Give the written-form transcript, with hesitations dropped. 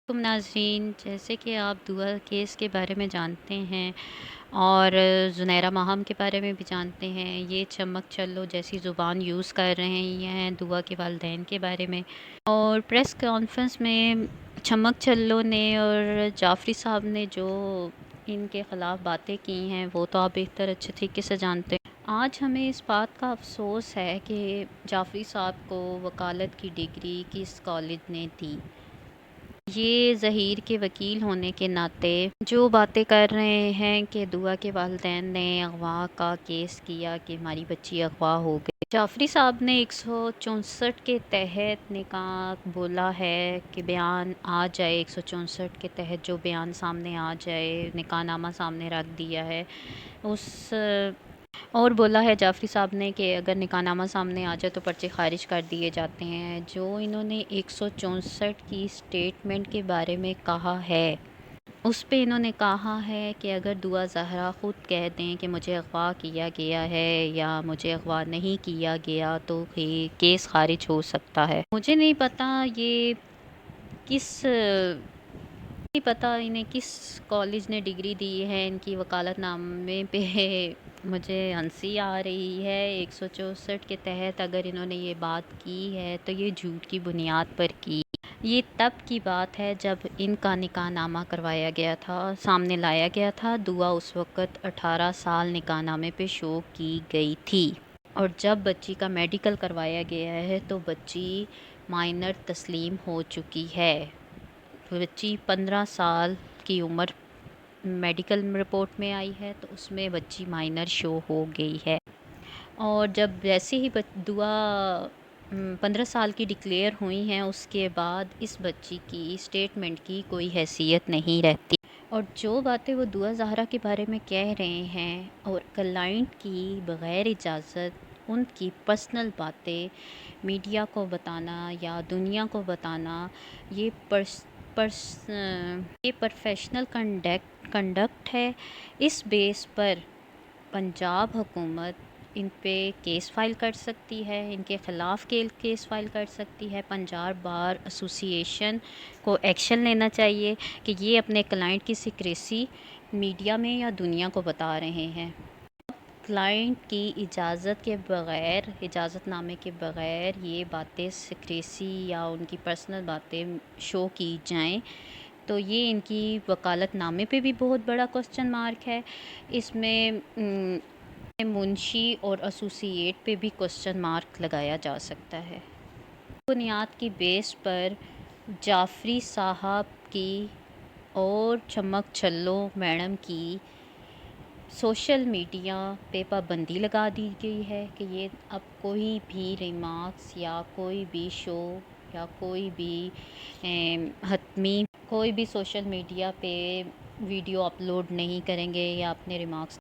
ناظرین، جیسے کہ آپ دعا کیس کے بارے میں جانتے ہیں اور زنیرہ ماہم کے بارے میں بھی جانتے ہیں، یہ چمک چلو جیسی زبان یوز کر رہے ہیں دعا کے والدین کے بارے میں۔ اور پریس کانفرنس میں چمک چلو نے اور جعفری صاحب نے جو ان کے خلاف باتیں کی ہیں وہ تو آپ بہتر اچھے طریقے سے جانتے ہیں۔ آج ہمیں اس بات کا افسوس ہے کہ جعفری صاحب کو وکالت کی ڈگری کس کالج نے دی۔ یہ ظہیر کے وکیل ہونے کے ناطے جو باتیں کر رہے ہیں کہ دعا کے والدین نے اغوا کا کیس کیا کہ ہماری بچی اغوا ہو گئی۔ جعفری صاحب نے 164 کے تحت نکاح بولا ہے کہ بیان آ جائے، 164 کے تحت جو بیان سامنے آ جائے، نکاح نامہ سامنے رکھ دیا ہے اس اور بولا ہے جعفری صاحب نے کہ اگر نکاح نامہ سامنے آ جائے تو پرچے خارج کر دیے جاتے ہیں۔ جو انہوں نے 164 کی سٹیٹمنٹ کے بارے میں کہا ہے اس پہ انہوں نے کہا ہے کہ اگر دعا زہرا خود کہہ دیں کہ مجھے اغوا کیا گیا ہے یا مجھے اغوا نہیں کیا گیا تو کیس خارج ہو سکتا ہے۔ مجھے نہیں پتا یہ کس نہیں پتہ انہیں کس کالج نے ڈگری دی ہے، ان کی وکالت نامے پہ مجھے ہنسی آ رہی ہے۔ 164 کے تحت اگر انہوں نے یہ بات کی ہے تو یہ جھوٹ کی بنیاد پر کی۔ یہ تب کی بات ہے جب ان کا نکاح نامہ کروایا گیا تھا، سامنے لایا گیا تھا۔ دعا اس وقت 18 سال نکاح نامے پہ شو کی گئی تھی، اور جب بچی کا میڈیکل کروایا گیا ہے تو بچی مائنر تسلیم ہو چکی ہے۔ بچی 15 سال کی عمر میڈیکل رپورٹ میں آئی ہے تو اس میں بچی مائنر شو ہو گئی ہے۔ اور جب ویسے ہی دعا 15 سال کی ڈکلیئر ہوئی ہیں اس کے بعد اس بچی کی اسٹیٹمنٹ کی کوئی حیثیت نہیں رہتی۔ اور جو باتیں وہ دعا زہرا کے بارے میں کہہ رہے ہیں اور کلائنٹ کی بغیر اجازت ان کی پرسنل باتیں میڈیا کو بتانا یا دنیا کو بتانا، یہ یہ پروفیشنل کنڈکٹ ہے۔ اس بیس پر پنجاب حکومت ان پہ کیس فائل کر سکتی ہے، ان کے خلاف کیس فائل کر سکتی ہے۔ پنجاب بار ایسوسی ایشن کو ایکشن لینا چاہیے کہ یہ اپنے کلائنٹ کی سیکریسی میڈیا میں یا دنیا کو بتا رہے ہیں۔ کلائنٹ کی اجازت کے بغیر، اجازت نامے کے بغیر یہ باتیں سیکریسی یا ان کی پرسنل باتیں شو کی جائیں تو یہ ان کی وکالت نامے پہ بھی بہت بڑا کوسچن مارک ہے۔ اس میں منشی اور ایسوسیٹ پہ بھی کوسچن مارک لگایا جا سکتا ہے۔ بنیاد کی بیس پر جعفری صاحب کی اور چمک چلو میڈم کی سوشل میڈیا پہ پابندی لگا دی گئی ہے کہ یہ اب کوئی بھی ریمارکس یا کوئی بھی شو یا کوئی بھی حتمی کوئی بھی سوشل میڈیا پہ ویڈیو اپلوڈ نہیں کریں گے یا اپنے ریمارکس